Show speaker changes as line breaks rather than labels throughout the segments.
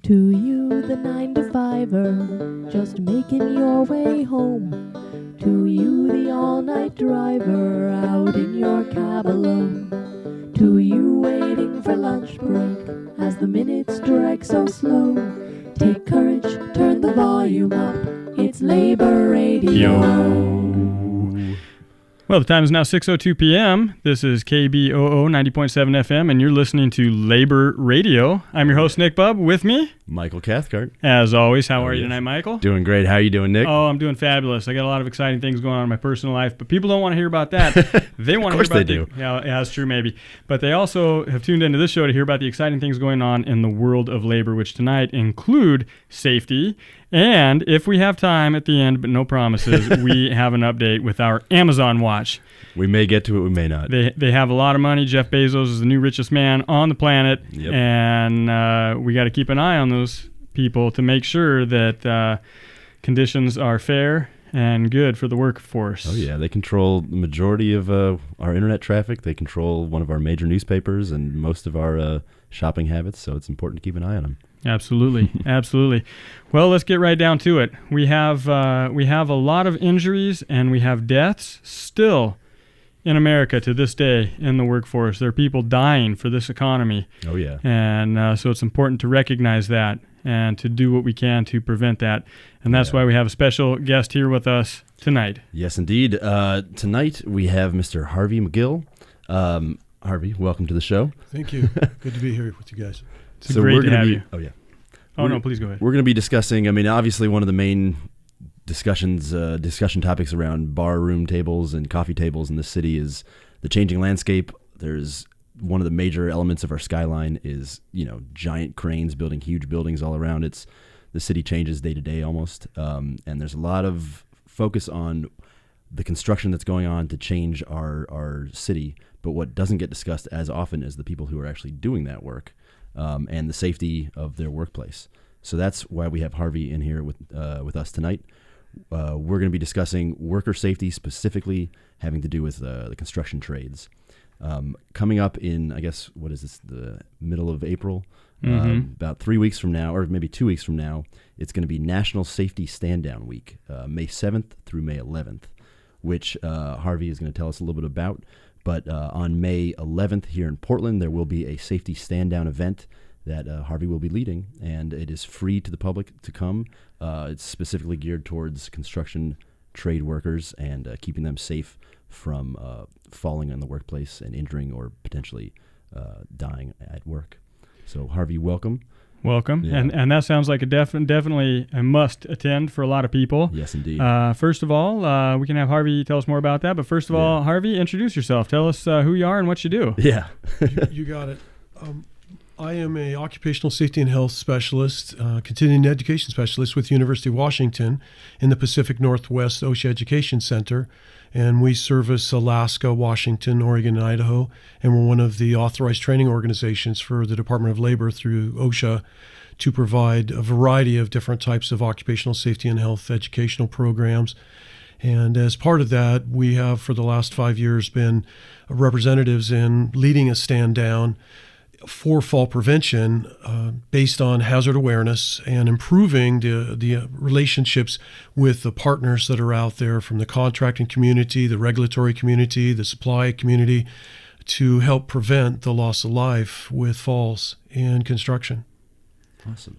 To you, the 9-to-5er, just making your way home. To you, the all-night driver, out in your cab alone. To you, waiting for lunch break, as the minutes drag so slow. Take courage, turn the volume up, it's Labor Radio.
Well, the time is now 6:02 p.m. This is KBOO 90.7 FM, and you're listening to Labor Radio. I'm your host, Nick Bubb. With me,
Michael Cathcart.
As always, how are you tonight, Michael?
Doing great. How are you doing, Nick?
Oh, I'm doing fabulous. I got a lot of exciting things going on in my personal life, but people don't want to hear about that. They want to hear about
they do.
Yeah, that's true, maybe. But they also have tuned into this show to hear about the exciting things going on in the world of labor, which tonight include safety. And if we have time at the end, but no promises, we have an update with our Amazon watch.
We may get to it, we may not.
They have a lot of money. Jeff Bezos is the new richest man on the planet.
Yep.
And we got to keep an eye on those people to make sure that conditions are fair and good for the workforce.
Oh, yeah. They control the majority of our internet traffic. They control one of our major newspapers and most of our shopping habits, so it's important to keep an eye on them.
Absolutely, absolutely. Well, let's get right down to it. We have a lot of injuries and we have deaths still in America to this day in the workforce. There are people dying for this economy.
Oh, yeah.
And so it's important to recognize that and to do what we can to prevent that. And that's why we have a special guest here with us tonight.
Yes, indeed. Tonight we have Mr. Harvey McGill. Harvey, welcome to the show.
Thank you. Good to be here with you guys.
It's great to have you.
Oh, yeah.
No, please go ahead.
We're going to be discussing, obviously one of the main discussion topics around bar room tables and coffee tables in the city is the changing landscape. There's one of the major elements of our skyline is, giant cranes building huge buildings all around. The city changes day to day almost. And there's a lot of focus on the construction that's going on to change our city. But what doesn't get discussed as often is the people who are actually doing that work. And the safety of their workplace. So that's why we have Harvey in here with us tonight. We're going to be discussing worker safety, specifically having to do with the construction trades. Coming up in, the middle of April, about 3 weeks from now, or maybe 2 weeks from now, it's going to be National Safety Stand-Down Week, May 7th through May 11th, which Harvey is going to tell us a little bit about. But on May 11th here in Portland, there will be a safety stand-down event that Harvey will be leading, and it is free to the public to come. It's specifically geared towards construction trade workers and keeping them safe from falling in the workplace and injuring or potentially dying at work. So, Harvey, welcome.
Welcome.
Yeah.
And that sounds like definitely a must attend for a lot of people.
Yes, indeed.
First of all, we can have Harvey tell us more about that. But first of all, Harvey, introduce yourself. Tell us who you are and what you do.
Yeah.
You got it. I am a occupational safety and health specialist, continuing education specialist with the University of Washington in the Pacific Northwest OSHA Education Center. And we service Alaska, Washington, Oregon, and Idaho. And we're one of the authorized training organizations for the Department of Labor through OSHA to provide a variety of different types of occupational safety and health educational programs. And as part of that, we have for the last 5 years been representatives in leading a stand down for fall prevention based on hazard awareness and improving the relationships with the partners that are out there from the contracting community, the regulatory community, the supply community to help prevent the loss of life with falls in construction.
Awesome.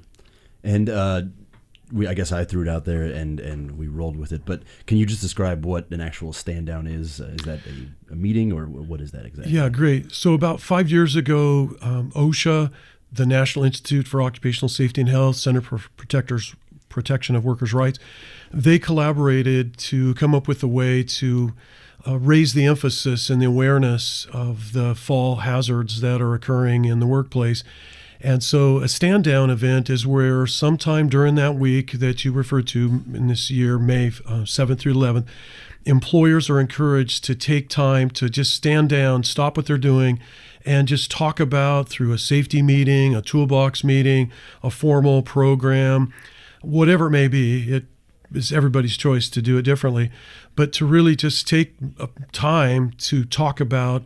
And I guess I threw it out there and we rolled with it, but can you just describe what an actual stand down is? Is that a meeting or what is that exactly?
Yeah, great. So about 5 years ago, OSHA, the National Institute for Occupational Safety and Health, Center for Protection of Workers' Rights, they collaborated to come up with a way to raise the emphasis and the awareness of the fall hazards that are occurring in the workplace. And so a stand-down event is where sometime during that week that you referred to in this year, May 7th through 11th, employers are encouraged to take time to just stand down, stop what they're doing, and just talk about through a safety meeting, a toolbox meeting, a formal program, whatever it may be. it's everybody's choice to do it differently. But to really just take time to talk about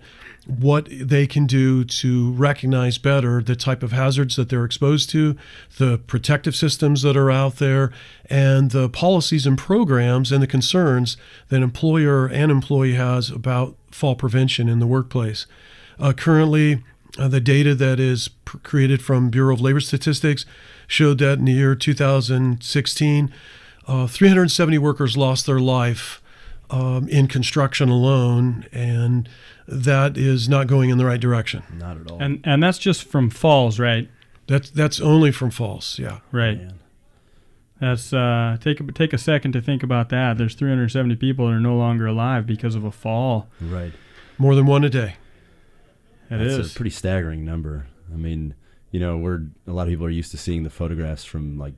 what they can do to recognize better the type of hazards that they're exposed to, the protective systems that are out there, and the policies and programs and the concerns that employer and employee has about fall prevention in the workplace. Currently, the data that is created from Bureau of Labor Statistics showed that in the year 2016, 370 workers lost their life in construction alone, and that is not going in the right direction.
Not at all.
And that's just from falls, right?
That's only from falls, yeah.
Right.
Man.
That's take a second to think about that. There's 370 people that are no longer alive because of a fall.
Right.
More than one a day.
That's a pretty staggering number. I mean, a lot of people are used to seeing the photographs from the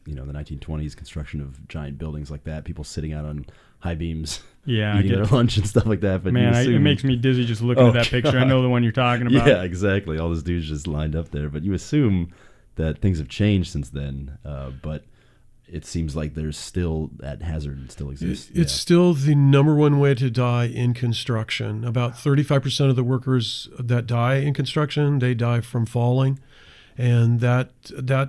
1920s construction of giant buildings like that, people sitting out on high beams, eating their lunch and stuff like that. But
man, it makes me dizzy just looking at that picture. I know the one you're talking about.
Yeah, exactly. All those dudes just lined up there. But you assume that things have changed since then. But it seems like there's still that hazard still exists.
It's still the number one way to die in construction. About 35% of the workers that die in construction, they die from falling. And that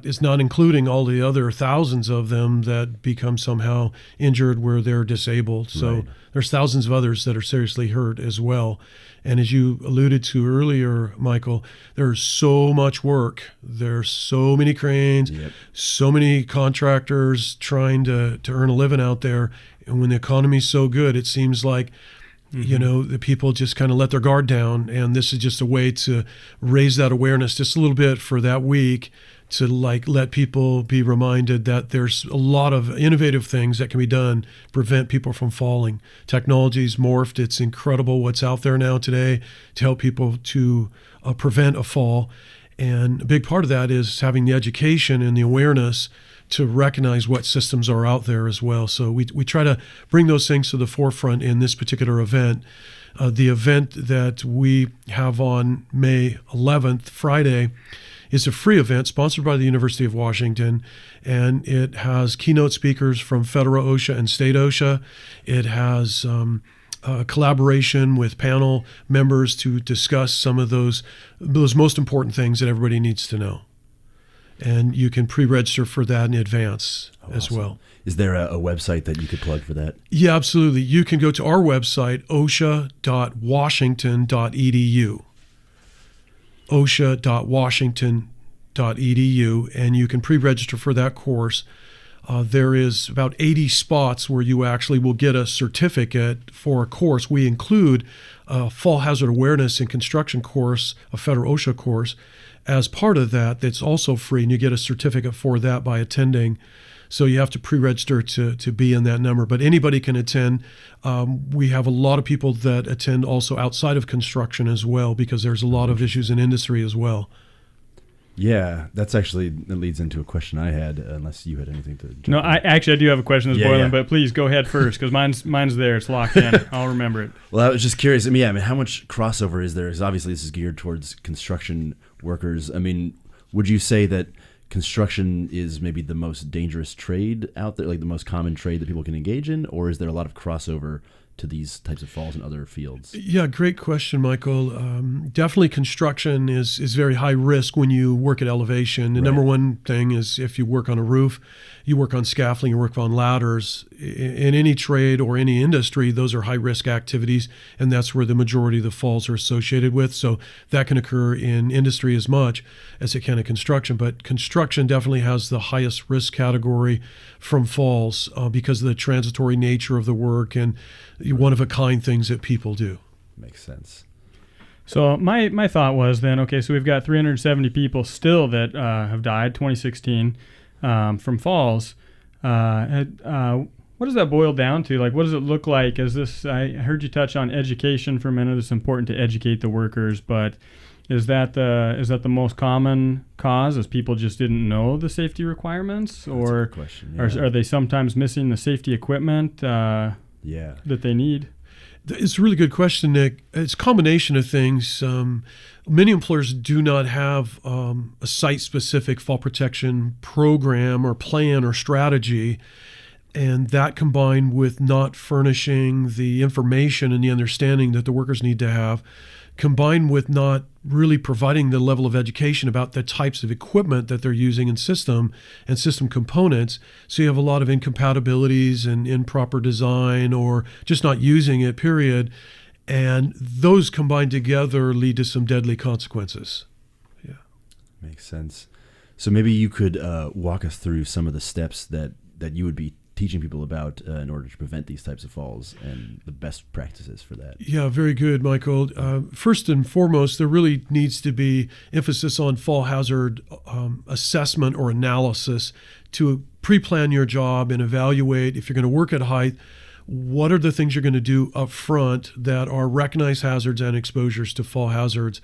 is not including all the other thousands of them that become somehow injured where they're disabled. So
Right.
There's thousands of others that are seriously hurt as well. And as you alluded to earlier, Michael, there's so much work. There's so many cranes, so many contractors trying to earn a living out there. And when the economy's so good, it seems like the people just kind of let their guard down, and this is just a way to raise that awareness just a little bit for that week to let people be reminded that there's a lot of innovative things that can be done to prevent people from falling. Technology's morphed. It's incredible what's out there now today to help people to prevent a fall. And a big part of that is having the education and the awareness to recognize what systems are out there as well. So we try to bring those things to the forefront in this particular event. The event that we have on May 11th, Friday, is a free event sponsored by the University of Washington, and it has keynote speakers from federal OSHA and state OSHA. It has collaboration with panel members to discuss some of those most important things that everybody needs to know. And you can pre-register for that in advance as well.
Is there a website that you could plug for that?
Yeah, absolutely. You can go to our website, osha.washington.edu. osha.washington.edu, and you can pre-register for that course. There is about 80 spots where you actually will get a certificate for a course. We include a fall hazard awareness in construction course, a federal OSHA course. As part of that, that's also free, and you get a certificate for that by attending. So you have to pre-register to be in that number, but anybody can attend. We have a lot of people that attend also outside of construction as well, because there's a lot of issues in industry as well.
Yeah, that leads into a question I had, unless you had anything to jump
No,
in.
I do have a question that's boiling,
yeah.
but please go ahead first, because mine's there. It's locked in. I'll remember it.
Well, I was just curious. I mean, how much crossover is there? Because obviously this is geared towards construction workers. I mean, would you say that construction is maybe the most dangerous trade out there, like the most common trade that people can engage in, or is there a lot of crossover to these types of falls in other fields?
Yeah, great question, Michael. Definitely construction is very high risk when you work at elevation. The number one thing is if you work on a roof, you work on scaffolding, you work on ladders. In any trade or any industry, those are high risk activities, and that's where the majority of the falls are associated with. So that can occur in industry as much as it can in construction, but construction definitely has the highest risk category from falls because of the transitory nature of the work and one-of-a-kind things that people do.
Makes sense.
So my thought was then, okay, so we've got 370 people still that have died, 2016, from falls. What does that boil down to? Like, what does it look like? I heard you touch on education for a minute. It's important to educate the workers, but is that the most common cause? Is people just didn't know the safety requirements, or
That's a good question. Yeah.
are they sometimes missing the safety equipment that they need?
It's a really good question, Nick. It's a combination of things. Many employers do not have a site-specific fall protection program or plan or strategy. And that combined with not furnishing the information and the understanding that the workers need to have, combined with not really providing the level of education about the types of equipment that they're using in system and system components. So you have a lot of incompatibilities and improper design or just not using it, period. And those combined together lead to some deadly consequences. Yeah.
Makes sense. So maybe you could walk us through some of the steps that you would be teaching people about in order to prevent these types of falls and the best practices for that.
Yeah, very good, Michael. First and foremost, there really needs to be emphasis on fall hazard assessment or analysis to pre-plan your job and evaluate if you're going to work at height. What are the things you're going to do up front that are recognized hazards and exposures to fall hazards?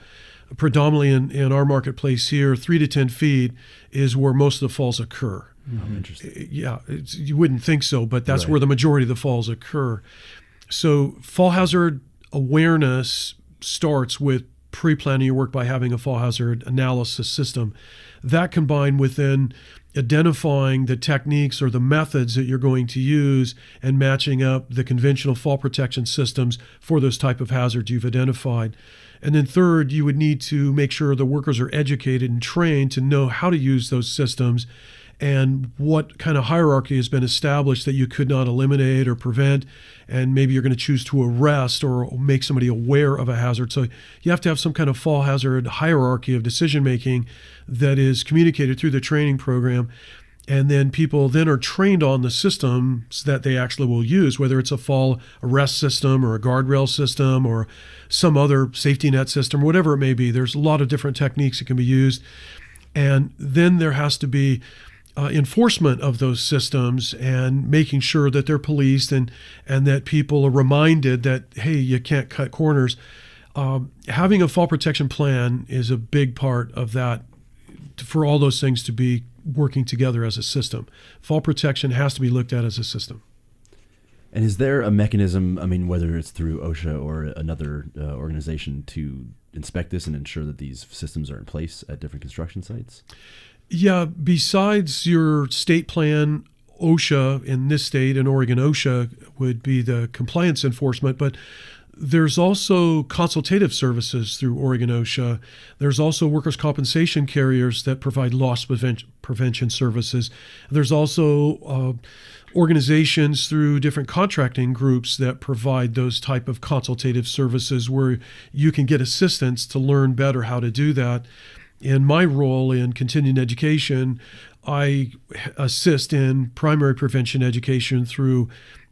Predominantly in our marketplace here, 3 to 10 feet is where most of the falls occur.
Oh, interesting.
Yeah, you wouldn't think so, but that's
Right.
where the majority of the falls occur. So fall hazard awareness starts with pre-planning your work by having a fall hazard analysis system. That combined with then identifying the techniques or the methods that you're going to use and matching up the conventional fall protection systems for those type of hazards you've identified. And then third, you would need to make sure the workers are educated and trained to know how to use those systems and what kind of hierarchy has been established that you could not eliminate or prevent, and maybe you're going to choose to arrest or make somebody aware of a hazard. So you have to have some kind of fall hazard hierarchy of decision making that is communicated through the training program, and then people then are trained on the systems that they actually will use, whether it's a fall arrest system or a guardrail system or some other safety net system, whatever it may be. There's a lot of different techniques that can be used, and then there has to be enforcement of those systems and making sure that they're policed and that people are reminded that, hey, you can't cut corners. Having a fall protection plan is a big part of that for all those things to be working together as a system. Fall protection has to be looked at as a system.
And is there a mechanism, I mean, whether it's through OSHA or another organization, to inspect this and ensure that these systems are in place at different construction sites?
Yeah, besides your state plan, OSHA in this state, and Oregon OSHA would be the compliance enforcement, but there's also consultative services through Oregon OSHA. There's also workers' compensation carriers that provide loss prevention services. There's also organizations through different contracting groups that provide those type of consultative services where you can get assistance to learn better how to do that. In my role in continuing education, I assist in primary prevention education through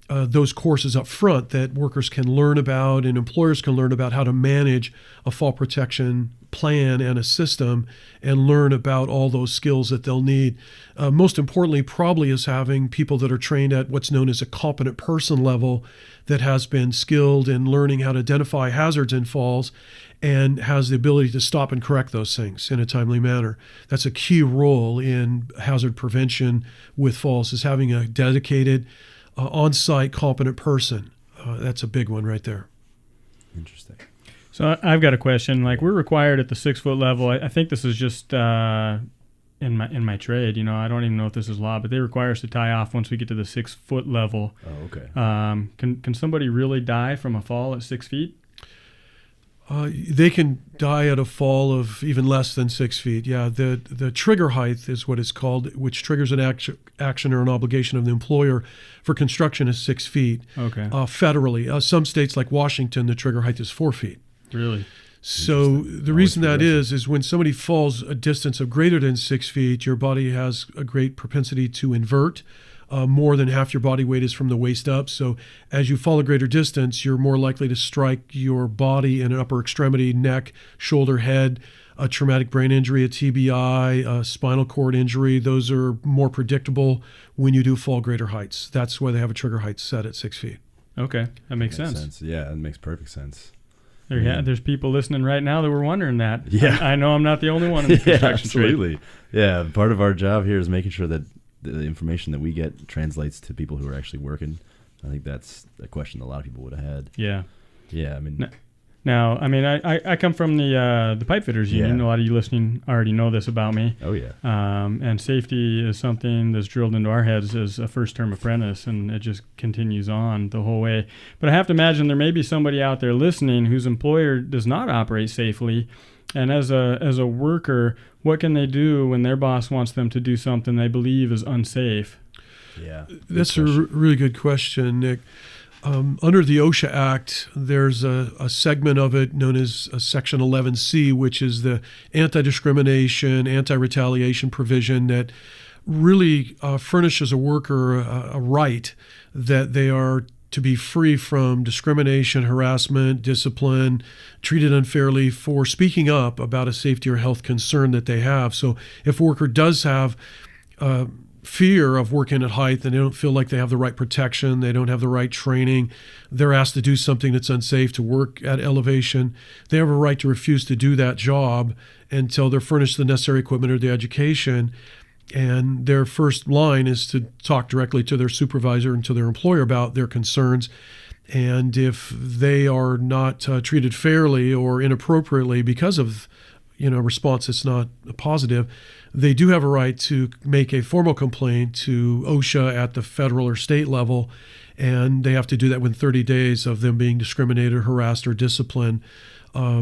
those courses up front that workers can learn about and employers can learn about how to manage a fall protection plan and a system and learn about all those skills that they'll need. Most importantly, probably is having people that are trained at what's known as a competent person level that has been skilled in learning how to identify hazards in falls and has the ability to stop and correct those things in a timely manner. That's a key role in hazard prevention with falls, is having a dedicated on-site competent person. That's a big one right there.
Interesting.
So I've got a question. Like, we're required at the 6 foot level. I think this is just in my trade. You know, I don't even know if this is law, but they require us to tie off once we get to the 6 foot level.
Oh, okay.
Can somebody really die from a fall at 6 feet?
They can die at a fall of even less than 6 feet. Yeah, the trigger height is what it's called, which triggers an action or an obligation of the employer for construction is 6 feet.
Okay.
Federally. Some states like Washington, the trigger height is 4 feet.
Really?
So the reason that is when somebody falls a distance of greater than 6 feet, your body has a great propensity to invert. More than half your body weight is from the waist up. So as you fall a greater distance, you're more likely to strike your body in an upper extremity, neck, shoulder, head, a traumatic brain injury, a TBI, a spinal cord injury. Those are more predictable when you do fall greater heights. That's why they have a trigger height set at 6 feet.
Okay, that makes sense.
Yeah, that makes perfect sense.
There's people listening right now that were wondering that.
Yeah.
I know I'm not the only one in the construction trade.
Absolutely. Yeah, part of our job here is making sure that the information that we get translates to people who are actually working. I think that's a question a lot of people would have had.
Yeah.
Yeah, I mean...
Now, I mean, I come from the pipe fitters union.
Yeah.
A lot of you listening already know this about me.
Oh, yeah.
And safety is something that's drilled into our heads as a first-term apprentice, and it just continues on the whole way. But I have to imagine there may be somebody out there listening whose employer does not operate safely. And as a worker, what can they do when their boss wants them to do something they believe is unsafe?
Yeah.
That's a really good question, Nick. Under the OSHA Act, there's a segment of it known as Section 11C, which is the anti-discrimination, anti-retaliation provision that really furnishes a worker a right that they are to be free from discrimination, harassment, discipline, treated unfairly for speaking up about a safety or health concern that they have. So if a worker does have fear of working at height, and they don't feel like they have the right protection, they don't have the right training, they're asked to do something that's unsafe, to work at elevation, they have a right to refuse to do that job until they're furnished the necessary equipment or the education. And their first line is to talk directly to their supervisor and to their employer about their concerns. And if they are not treated fairly or inappropriately because of response that's not positive, they do have a right to make a formal complaint to OSHA at the federal or state level, and they have to do that within 30 days of them being discriminated, harassed, or disciplined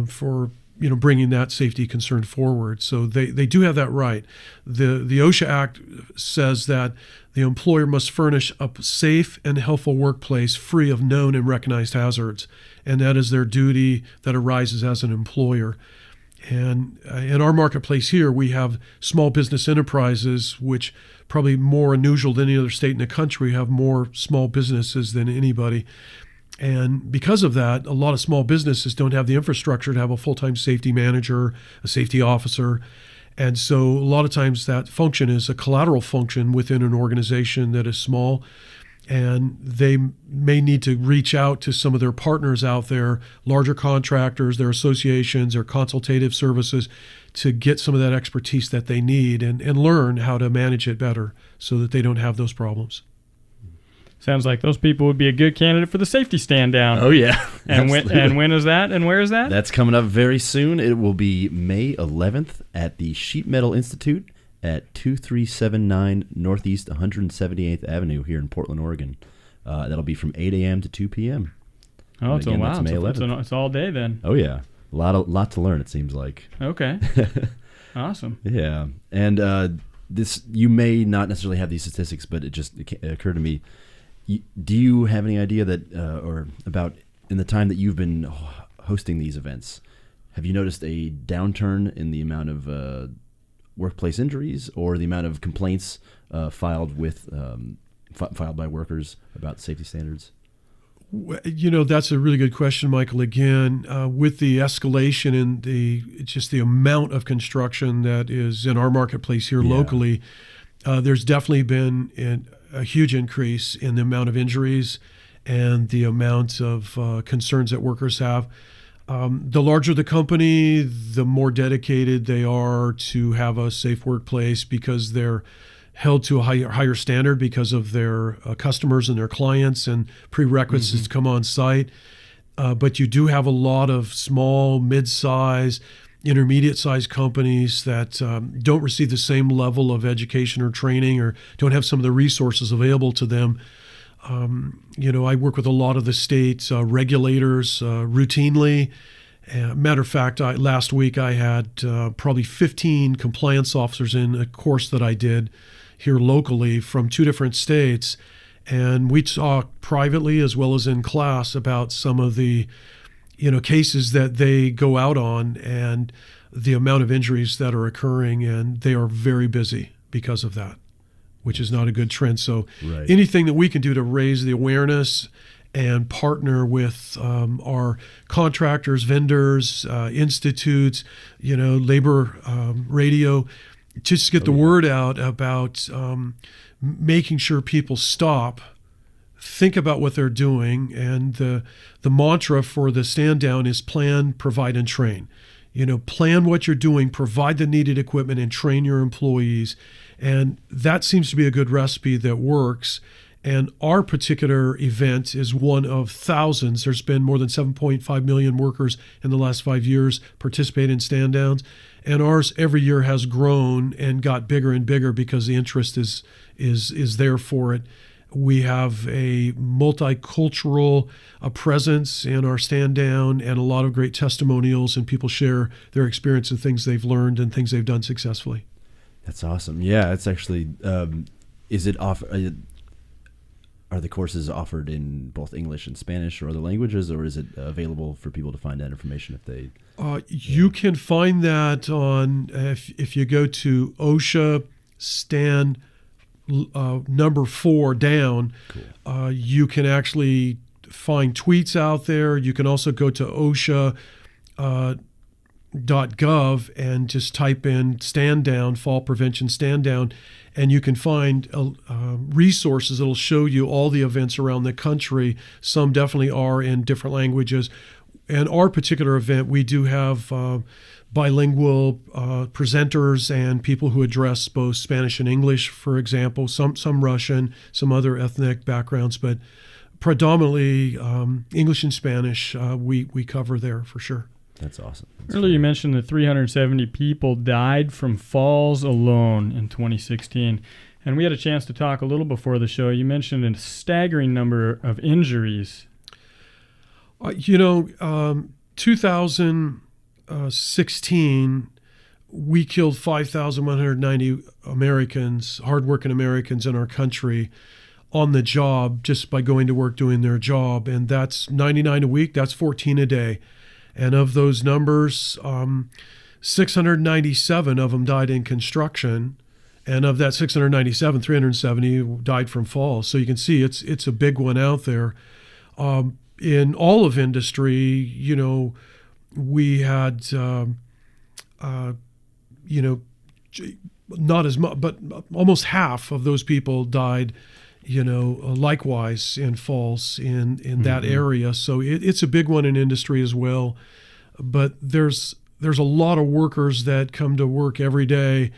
for bringing that safety concern forward. So they do have that right. The OSHA Act says that the employer must furnish a safe and healthful workplace free of known and recognized hazards, and that is their duty that arises as an employer. And in our marketplace here, we have small business enterprises, which probably more unusual than any other state in the country, have more small businesses than anybody. And because of that, a lot of small businesses don't have the infrastructure to have a full-time safety manager, a safety officer. And so a lot of times that function is a collateral function within an organization that is small. And they may need to reach out to some of their partners out there, larger contractors, their associations, their consultative services, to get some of that expertise that they need and learn how to manage it better so that they don't have those problems.
Sounds like those people would be a good candidate for the safety stand down.
Oh, yeah.
And when is that, and where is that?
That's coming up very soon. It will be May 11th at the Sheet Metal Institute at 2379 Northeast 178th Avenue here in Portland, Oregon. That'll be from 8 a.m. to 2 p.m.
Oh,
it's May 11th.
It's all day then.
Oh, yeah. A lot to learn, it seems like.
Okay. Awesome.
Yeah. And this, you may not necessarily have these statistics, but it occurred to me. Do you have any idea that, or about in the time that you've been hosting these events, have you noticed a downturn in the amount of workplace injuries or the amount of complaints filed by workers about safety standards?
That's a really good question, Michael. Again, with the escalation in the amount of construction that is in our marketplace here locally, there's definitely been a huge increase in the amount of injuries and the amount of concerns that workers have. The larger the company, the more dedicated they are to have a safe workplace because they're held to a higher standard because of their customers and their clients and prerequisites to come on site. But you do have a lot of small, mid-size, intermediate-sized companies that don't receive the same level of education or training or don't have some of the resources available to them. I work with a lot of the state regulators routinely. Matter of fact, last week I had probably 15 compliance officers in a course that I did here locally from 2 different states. And we talked privately as well as in class about some of the cases that they go out on and the amount of injuries that are occurring, and they are very busy because of that, which is not a good trend. So anything that we can do to raise the awareness and partner with our contractors, vendors, institutes, labor radio, just get the word out about making sure people stop, think about what they're doing. And the mantra for the stand down is plan, provide, and train. Plan what you're doing, provide the needed equipment, and train your employees. And that seems to be a good recipe that works. And our particular event is one of thousands. There's been more than 7.5 million workers in the last 5 years participate in stand downs. And ours every year has grown and got bigger and bigger because the interest is there for it. We have a multicultural presence in our stand down and a lot of great testimonials, and people share their experience and things they've learned and things they've done successfully.
That's awesome. Yeah, it's actually, is it are the courses offered in both English and Spanish or other languages, or is it available for people to find that information if they...
You can find that on, if you go to OSHA stand number 4 down,
Cool.
You can actually find tweets out there. You can also go to OSHA.gov and just type in stand down, fall prevention stand down, and you can find resources that'll show you all the events around the country. Some definitely are in different languages. And our particular event, we do have bilingual presenters and people who address both Spanish and English, for example, some Russian, some other ethnic backgrounds, but predominantly English and Spanish we cover there for sure.
That's awesome.
Earlier you mentioned that 370 people died from falls alone in 2016. And we had a chance to talk a little before the show. You mentioned a staggering number of injuries.
2016, we killed 5,190 Americans, hardworking Americans in our country on the job just by going to work doing their job. And that's 99 a week. That's 14 a day. And of those numbers, 697 of them died in construction. And of that 697, 370 died from falls. So you can see it's a big one out there. In all of industry, we had, not as much, but almost half of those people died, likewise in falls in that area. So it's a big one in industry as well. But there's a lot of workers that come to work every day,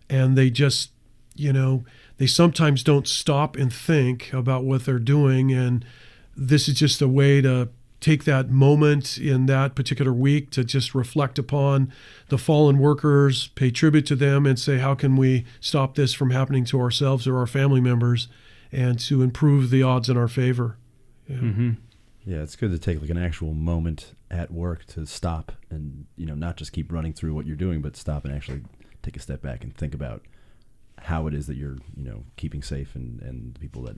and they just, they sometimes don't stop and think about what they're doing. And this is just a way to take that moment in that particular week to just reflect upon the fallen workers, pay tribute to them, and say, how can we stop this from happening to ourselves or our family members, and to improve the odds in our favor. Yeah.
Mm-hmm.
Yeah, it's good to take like an actual moment at work to stop and, not just keep running through what you're doing, but stop and actually take a step back and think about how it is that you're, keeping safe and the people that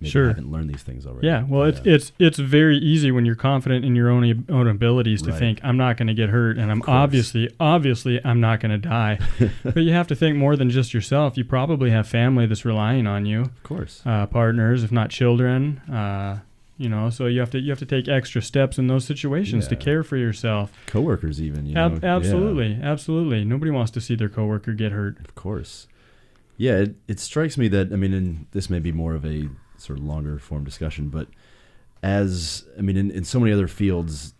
maybe haven't learned these things already.
Yeah, well, it's very easy when you're confident in your own abilities to think, I'm not going to get hurt, and I'm obviously I'm not going to die. But you have to think more than just yourself. You probably have family that's relying on you.
Of course.
Partners, if not children. So you have to take extra steps in those situations to care for yourself.
Coworkers even.
Absolutely. Nobody wants to see their coworker get hurt.
Of course. Yeah, it strikes me that, and this may be more of a sort of longer form discussion, but in so many other fields,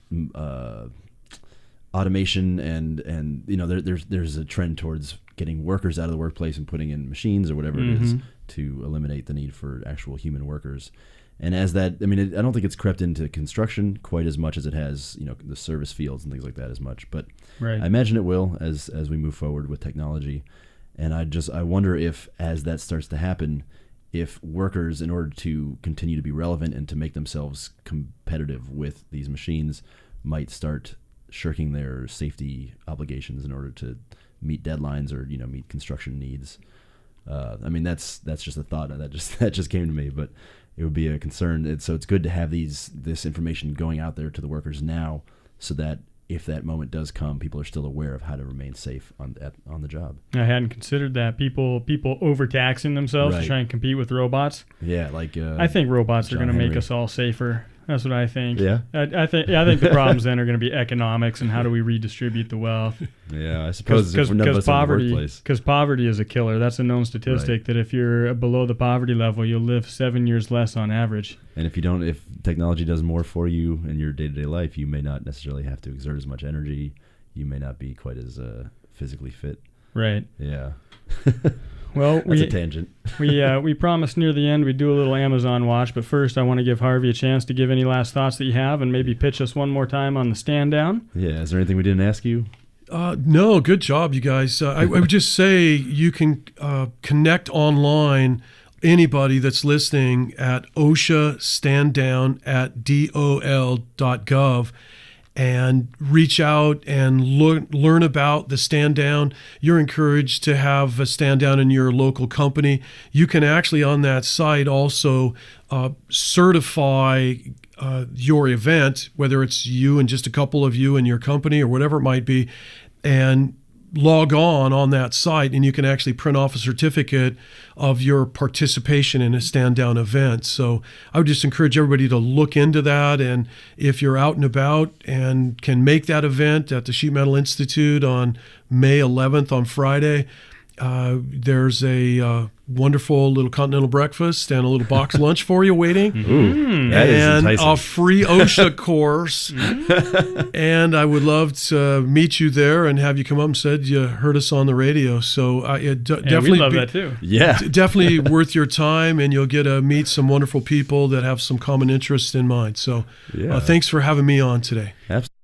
automation and there's a trend towards getting workers out of the workplace and putting in machines or whatever it is to eliminate the need for actual human workers. And as that, I don't think it's crept into construction quite as much as it has, the service fields and things like that as much. But I imagine it will as we move forward with technology. And I wonder if, as that starts to happen, if workers, in order to continue to be relevant and to make themselves competitive with these machines, might start shirking their safety obligations in order to meet deadlines or meet construction needs. That's just a thought that just came to me, but it would be a concern. So it's good to have this information going out there to the workers now, so that if that moment does come, people are still aware of how to remain safe on the job. I
hadn't considered that. People overtaxing themselves to try and compete with robots.
Yeah,
I think robots are going to make us all safer. That's what I think.
Yeah.
I think the problems then are going to be economics and how do we redistribute the wealth.
Yeah, I suppose because
poverty is a killer. That's a known statistic that if you're below the poverty level, you'll live 7 years less on average.
And if technology does more for you in your day-to-day life, you may not necessarily have to exert as much energy. You may not be quite as physically fit.
Right.
Yeah.
Well,
That's a tangent.
we promised near the end we'd do a little Amazon watch, but first I want to give Harvey a chance to give any last thoughts that you have and maybe pitch us one more time on the stand down.
Yeah, is there anything we didn't ask you?
No, good job, you guys. I would just say you can connect online, anybody that's listening, at OSHA standdown at DOL.gov and reach out and learn about the stand down. You're encouraged to have a stand down in your local company. You can actually on that site also certify your event, whether it's you and just a couple of you in your company or whatever it might be, and log on that site, and you can actually print off a certificate of your participation in a stand down event. So I would just encourage everybody to look into that, and if you're out and about and can make that event at the Sheet Metal Institute on May 11th on Friday, there's a wonderful little continental breakfast and a little box lunch for you waiting.
Ooh, that is
And
enticing.
a free OSHA course. And I would love to meet you there and have you come up and said you heard us on the radio. So definitely
we love that too.
Yeah.
definitely worth your time, and you'll get to meet some wonderful people that have some common interests in mind. So
Yeah.
thanks for having me on today.
Absolutely.